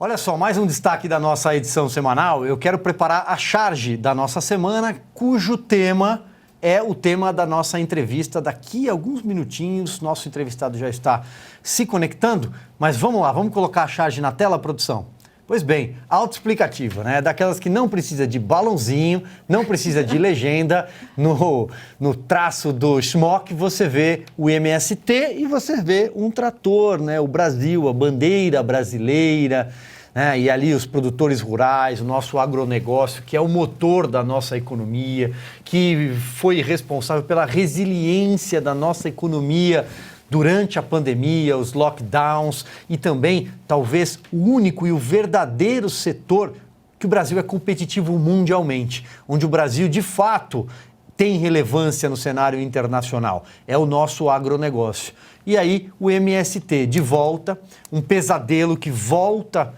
Olha só, mais um destaque da nossa edição semanal. Eu quero preparar a charge da nossa semana, cujo tema é o tema da nossa entrevista. Daqui a alguns minutinhos, nosso entrevistado já está se conectando, mas vamos lá, vamos colocar a charge na tela, produção? Pois bem, autoexplicativa, né? Daquelas que não precisa de balãozinho, não precisa de legenda. No traço do Schmock você vê o MST e você vê um trator, né? O Brasil, a bandeira brasileira, né? E ali os produtores rurais, o nosso agronegócio, que é o motor da nossa economia, que foi responsável pela resiliência da nossa economia durante a pandemia, os lockdowns e também, talvez, o único e o verdadeiro setor que o Brasil é competitivo mundialmente, onde o Brasil, de fato, tem relevância no cenário internacional. É o nosso agronegócio. E aí, o MST de volta, um pesadelo que volta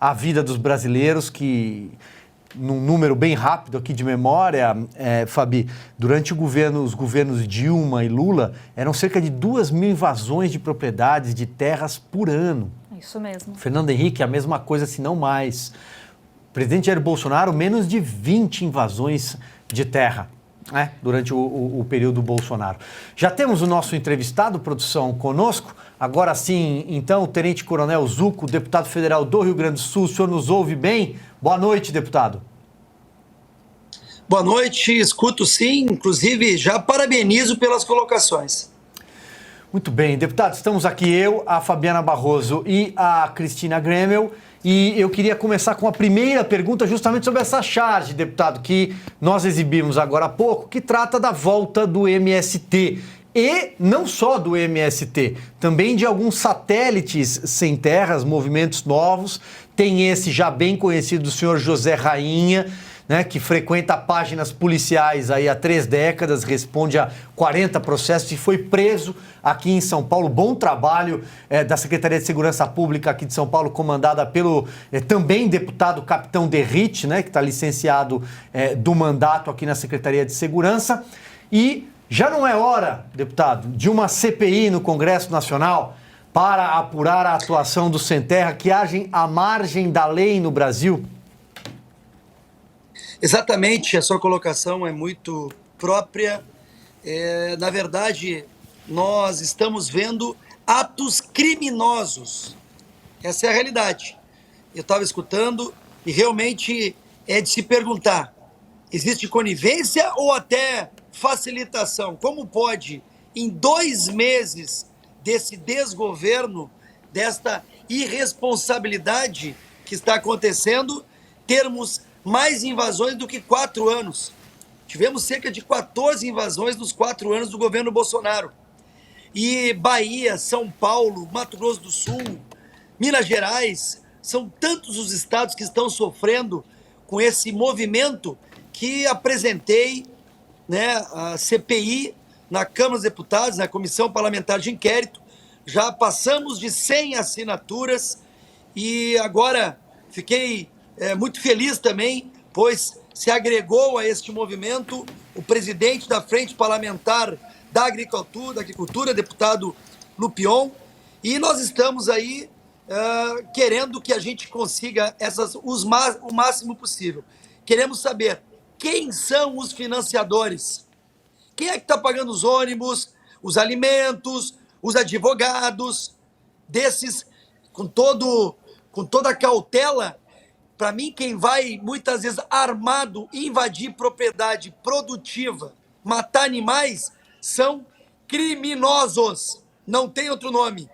à vida dos brasileiros, que num número bem rápido aqui de memória, Fabi, durante os governos Dilma e Lula, eram cerca de 2.000 invasões de propriedades, de terras por ano. Isso mesmo. Fernando Henrique, a mesma coisa, se não mais. O presidente Jair Bolsonaro, menos de 20 invasões de terra, né, durante o período Bolsonaro. Já temos o nosso entrevistado, produção, conosco. Agora sim, então, o Tenente Coronel Zuco, deputado federal do Rio Grande do Sul, o senhor nos ouve bem? Boa noite, deputado. Boa noite, escuto sim, inclusive já parabenizo pelas colocações. Muito bem, deputado, estamos aqui eu, a Fabiana Barroso e a Cristina Gremel, e eu queria começar com a primeira pergunta justamente sobre essa charge, deputado, que nós exibimos agora há pouco, que trata da volta do MST. E não só do MST, também de alguns satélites sem terras, movimentos novos. Tem esse já bem conhecido do senhor José Rainha, né, que frequenta páginas policiais aí há 3 décadas, responde a 40 processos e foi preso aqui em São Paulo. Bom trabalho da Secretaria de Segurança Pública aqui de São Paulo, comandada pelo também deputado Capitão Derrite, né, que está licenciado do mandato aqui na Secretaria de Segurança. E já não é hora, deputado, de uma CPI no Congresso Nacional para apurar a atuação do Sem Terra, que agem à margem da lei no Brasil? Exatamente, a sua colocação é muito própria. Na verdade, nós estamos vendo atos criminosos. Essa é a realidade. Eu estava escutando e realmente é de se perguntar, existe conivência ou até facilitação? Como pode, em 2 meses desse desgoverno, desta irresponsabilidade que está acontecendo, termos mais invasões do que 4 anos? Tivemos cerca de 14 invasões nos 4 anos do governo Bolsonaro. E Bahia, São Paulo, Mato Grosso do Sul, Minas Gerais, são tantos os estados que estão sofrendo com esse movimento que apresentei, né, a CPI na Câmara dos Deputados, na Comissão Parlamentar de Inquérito. Já passamos de 100 assinaturas e agora fiquei muito feliz também, pois se agregou a este movimento o presidente da Frente Parlamentar da Agricultura, deputado Lupion, e nós estamos aí querendo que a gente consiga o máximo possível. Queremos saber quem são os financiadores, quem é que está pagando os ônibus, os alimentos, os advogados, desses, com toda a cautela. Para mim, quem vai muitas vezes armado invadir propriedade produtiva, matar animais, são criminosos, não tem outro nome.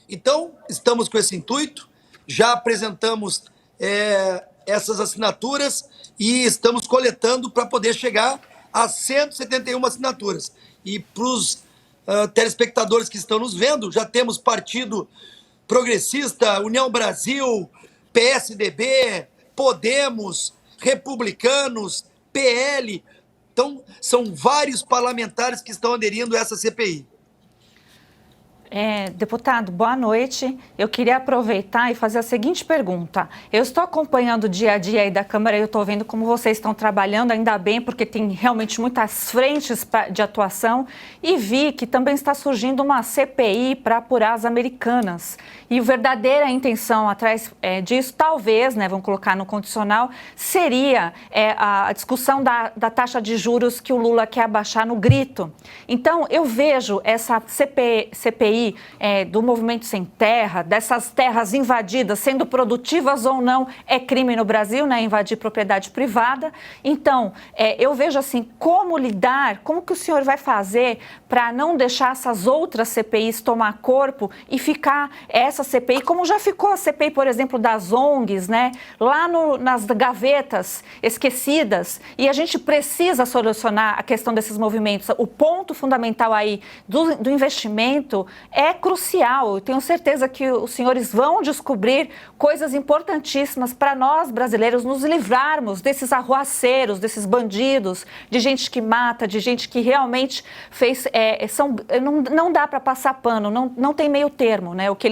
Então, estamos com esse intuito, já apresentamos essas assinaturas e estamos coletando para poder chegar a 171 assinaturas. E para os telespectadores que estão nos vendo, já temos Partido Progressista, União Brasil, PSDB, Podemos, Republicanos, PL. Então, são vários parlamentares que estão aderindo a essa CPI. Deputado, boa noite. Eu queria aproveitar e fazer a seguinte pergunta. Eu estou acompanhando o dia a dia aí da Câmara e eu estou vendo como vocês estão trabalhando, ainda bem, porque tem realmente muitas frentes de atuação, e vi que também está surgindo uma CPI para apurar as Americanas. E a verdadeira intenção atrás disso, talvez, né, vamos colocar no condicional, seria a discussão da taxa de juros que o Lula quer abaixar no grito. Então, eu vejo essa CPI do Movimento Sem Terra, dessas terras invadidas, sendo produtivas ou não, é crime no Brasil, né, invadir propriedade privada. Então, eu vejo assim, como lidar, como que o senhor vai fazer para não deixar essas outras CPIs tomar corpo e ficar essa CPI, como já ficou a CPI, por exemplo, das ONGs, né, lá nas gavetas esquecidas, e a gente precisa solucionar a questão desses movimentos. O ponto fundamental aí do investimento é crucial. Eu tenho certeza que os senhores vão descobrir coisas importantíssimas para nós brasileiros nos livrarmos desses arruaceiros, desses bandidos, de gente que mata, de gente que realmente fez... não dá para passar pano, não tem meio termo, né? O que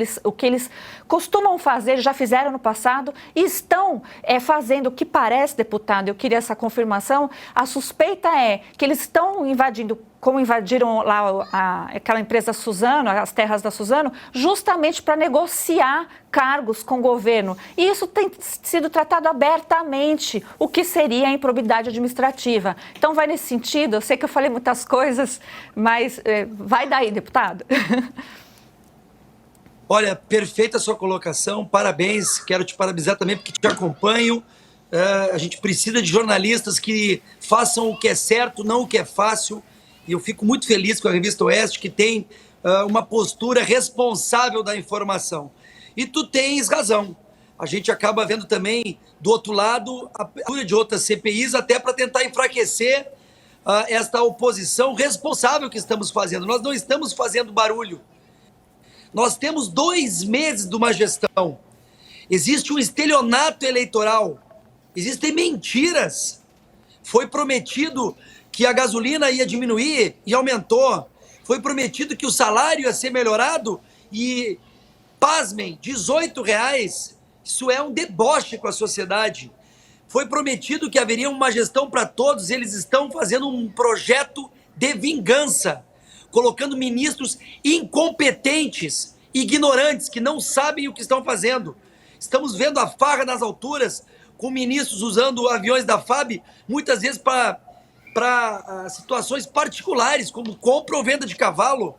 eles costumam fazer, já fizeram no passado e estão fazendo o que parece, deputado, eu queria essa confirmação, a suspeita é que eles estão invadindo, como invadiram lá aquela empresa Suzano, as terras da Suzano, justamente para negociar cargos com o governo. E isso tem sido tratado abertamente, o que seria a improbidade administrativa. Então, vai nesse sentido, eu sei que eu falei muitas coisas, mas vai daí, deputado. Olha, perfeita a sua colocação, parabéns, quero te parabenizar também porque te acompanho. A gente precisa de jornalistas que façam o que é certo, não o que é fácil. E eu fico muito feliz com a Revista Oeste, que tem uma postura responsável da informação. E tu tens razão. A gente acaba vendo também, do outro lado, a postura de outras CPIs, até para tentar enfraquecer esta oposição responsável que estamos fazendo. Nós não estamos fazendo barulho. Nós temos 2 meses de uma gestão. Existe um estelionato eleitoral. Existem mentiras. Foi prometido que a gasolina ia diminuir e aumentou. Foi prometido que o salário ia ser melhorado e, pasmem, R$18. Isso é um deboche com a sociedade. Foi prometido que haveria uma gestão para todos. Eles estão fazendo um projeto de vingança, colocando ministros incompetentes, ignorantes, que não sabem o que estão fazendo. Estamos vendo a farra nas alturas, com ministros usando aviões da FAB, muitas vezes para situações particulares, como compra ou venda de cavalo.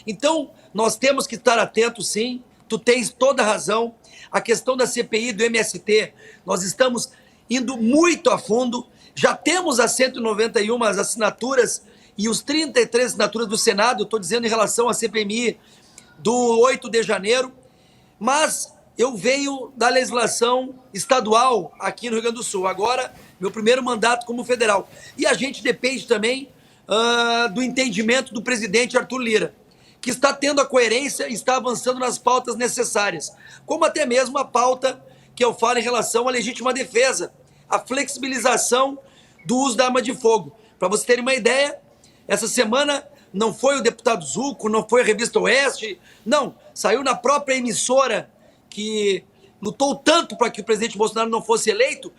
Então, nós temos que estar atentos, sim. Tu tens toda a razão. A questão da CPI do MST, nós estamos indo muito a fundo. Já temos as 191 assinaturas e os 33 assinaturas do Senado, eu estou dizendo em relação à CPMI do 8 de janeiro, mas eu venho da legislação estadual aqui no Rio Grande do Sul, agora meu primeiro mandato como federal. E a gente depende também do entendimento do presidente Arthur Lira, que está tendo a coerência e está avançando nas pautas necessárias, como até mesmo a pauta que eu falo em relação à legítima defesa, a flexibilização do uso da arma de fogo. Para vocês terem uma ideia, essa semana não foi o deputado Zucco, não foi a Revista Oeste, não, saiu na própria emissora que lutou tanto para que o presidente Bolsonaro não fosse eleito,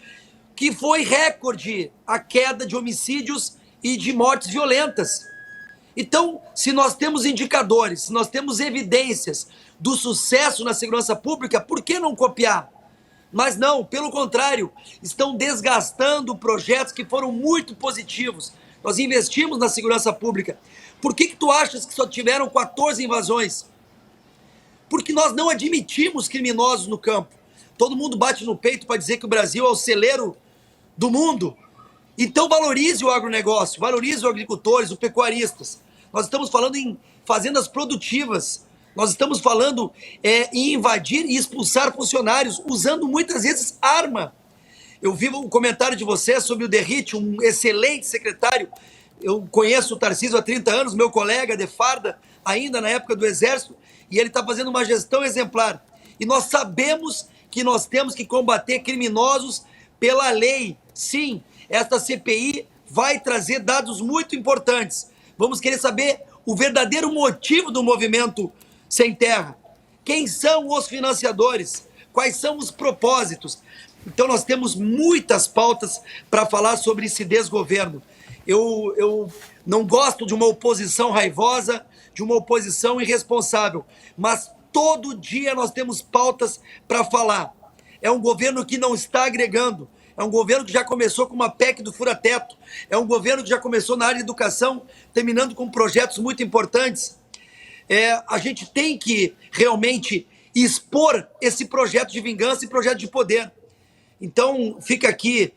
que foi recorde a queda de homicídios e de mortes violentas. Então, se nós temos indicadores, se nós temos evidências do sucesso na segurança pública, por que não copiar? Mas não, pelo contrário, estão desgastando projetos que foram muito positivos. Nós investimos na segurança pública. Por que tu achas que só tiveram 14 invasões? Porque nós não admitimos criminosos no campo. Todo mundo bate no peito para dizer que o Brasil é o celeiro do mundo. Então valorize o agronegócio, valorize os agricultores, os pecuaristas. Nós estamos falando em fazendas produtivas. Nós estamos falando em invadir e expulsar funcionários, usando muitas vezes arma. Eu vi o comentário de você sobre o Derrite, um excelente secretário. Eu conheço o Tarcísio há 30 anos, meu colega de farda, ainda na época do Exército, e ele está fazendo uma gestão exemplar. E nós sabemos que nós temos que combater criminosos pela lei. Sim, esta CPI vai trazer dados muito importantes. Vamos querer saber o verdadeiro motivo do movimento sem terra? Quem são os financiadores? Quais são os propósitos? Então nós temos muitas pautas para falar sobre esse desgoverno. Eu não gosto de uma oposição raivosa, de uma oposição irresponsável, mas todo dia nós temos pautas para falar. É um governo que não está agregando, é um governo que já começou com uma PEC do fura-teto, é um governo que já começou na área de educação, terminando com projetos muito importantes. A gente tem que realmente expor esse projeto de vingança e projeto de poder. Então, fica aqui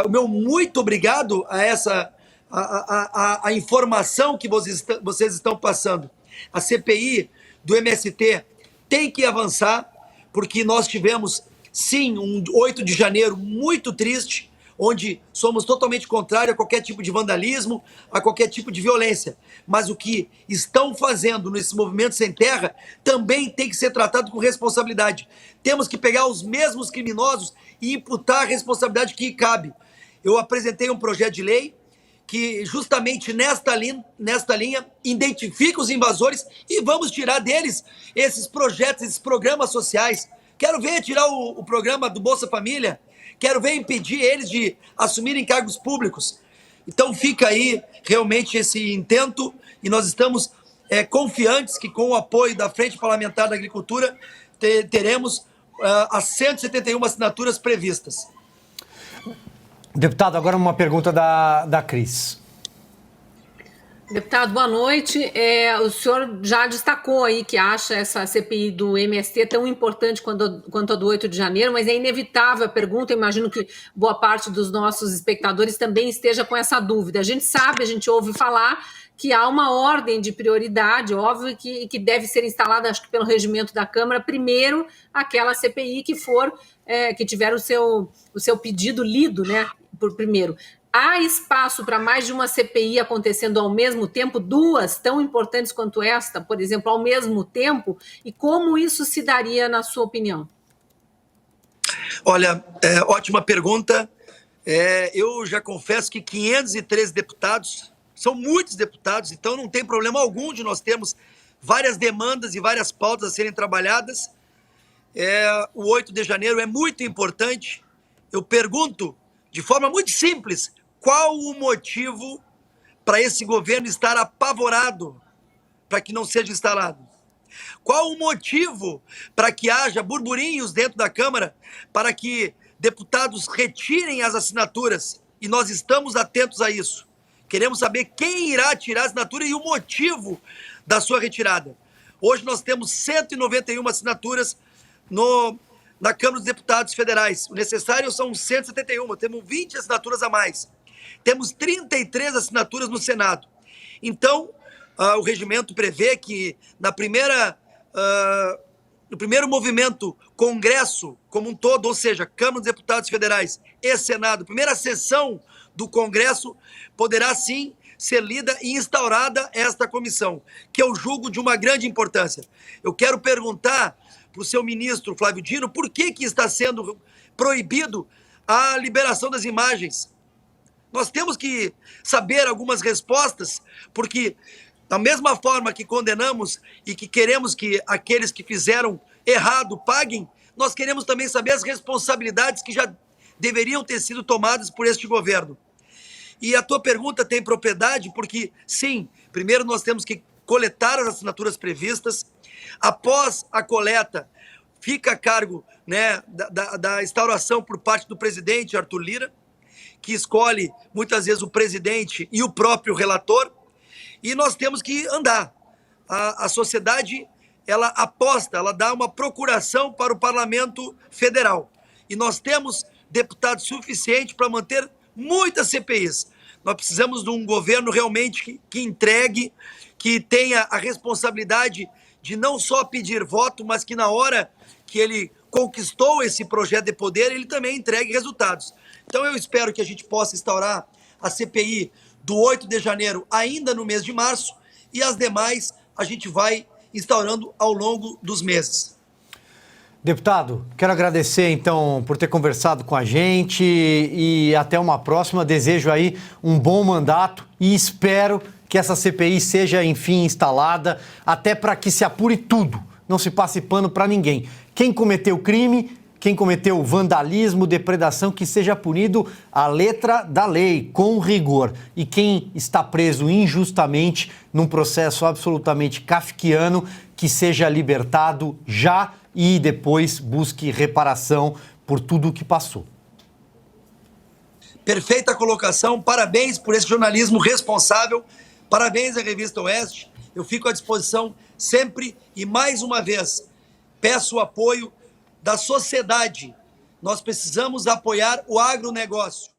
o meu muito obrigado a essa a informação que vocês estão passando. A CPI do MST tem que avançar, porque nós tivemos, sim, um 8 de janeiro muito triste, onde somos totalmente contrários a qualquer tipo de vandalismo, a qualquer tipo de violência. Mas o que estão fazendo nesse movimento sem terra também tem que ser tratado com responsabilidade. Temos que pegar os mesmos criminosos e imputar a responsabilidade que cabe. Eu apresentei um projeto de lei que justamente nesta linha identifica os invasores e vamos tirar deles esses projetos, esses programas sociais. Quero ver tirar o programa do Bolsa Família, quero ver impedir eles de assumirem cargos públicos. Então fica aí realmente esse intento e nós estamos confiantes que com o apoio da Frente Parlamentar da Agricultura teremos as 171 assinaturas previstas. Deputado, agora uma pergunta da Cris. Deputado, boa noite. O senhor já destacou aí que acha essa CPI do MST tão importante quanto a do 8 de janeiro, mas é inevitável a pergunta, eu imagino que boa parte dos nossos espectadores também esteja com essa dúvida. A gente sabe, a gente ouve falar que há uma ordem de prioridade, óbvio, que deve ser instalada, acho que pelo regimento da Câmara, primeiro aquela CPI que tiver o seu pedido lido, né, por primeiro. Há espaço para mais de uma CPI acontecendo ao mesmo tempo, duas tão importantes quanto esta, por exemplo, ao mesmo tempo? E como isso se daria, na sua opinião? Olha, ótima pergunta. Eu já confesso que 513 deputados, são muitos deputados, então não tem problema algum de nós termos várias demandas e várias pautas a serem trabalhadas. O 8 de janeiro é muito importante. Eu pergunto, de forma muito simples, qual o motivo para esse governo estar apavorado para que não seja instalado? Qual o motivo para que haja burburinhos dentro da Câmara para que deputados retirem as assinaturas? E nós estamos atentos a isso. Queremos saber quem irá tirar a assinatura e o motivo da sua retirada. Hoje nós temos 191 assinaturas na Câmara dos Deputados Federais. O necessário são 171, temos 20 assinaturas a mais. Temos 33 assinaturas no Senado. Então, o regimento prevê que no primeiro movimento, Congresso como um todo, ou seja, Câmara dos Deputados Federais e Senado, primeira sessão do Congresso, poderá sim ser lida e instaurada esta comissão, que eu julgo de uma grande importância. Eu quero perguntar para o seu ministro Flávio Dino por que está sendo proibido a liberação das imagens. Nós temos que saber algumas respostas, porque da mesma forma que condenamos e que queremos que aqueles que fizeram errado paguem, nós queremos também saber as responsabilidades que já deveriam ter sido tomadas por este governo. E a tua pergunta tem propriedade, porque sim, primeiro nós temos que coletar as assinaturas previstas. Após a coleta, fica a cargo, né, da instauração por parte do presidente Arthur Lira, que escolhe muitas vezes o presidente e o próprio relator, e nós temos que andar. A sociedade, ela aposta, ela dá uma procuração para o Parlamento Federal, e nós temos deputados suficientes para manter muitas CPIs. Nós precisamos de um governo realmente que entregue, que tenha a responsabilidade de não só pedir voto, mas que na hora que ele conquistou esse projeto de poder, ele também entregue resultados. Então eu espero que a gente possa instaurar a CPI do 8 de janeiro ainda no mês de março e as demais a gente vai instaurando ao longo dos meses. Deputado, quero agradecer então por ter conversado com a gente e até uma próxima. Desejo aí um bom mandato e espero que essa CPI seja, enfim, instalada, até para que se apure tudo, não se passe pano para ninguém. Quem cometeu crime, quem cometeu vandalismo, depredação, que seja punido à letra da lei, com rigor. E quem está preso injustamente, num processo absolutamente kafkiano, que seja libertado já e depois busque reparação por tudo o que passou. Perfeita colocação, parabéns por esse jornalismo responsável, parabéns à Revista Oeste, eu fico à disposição sempre e mais uma vez peço o apoio da sociedade, nós precisamos apoiar o agronegócio.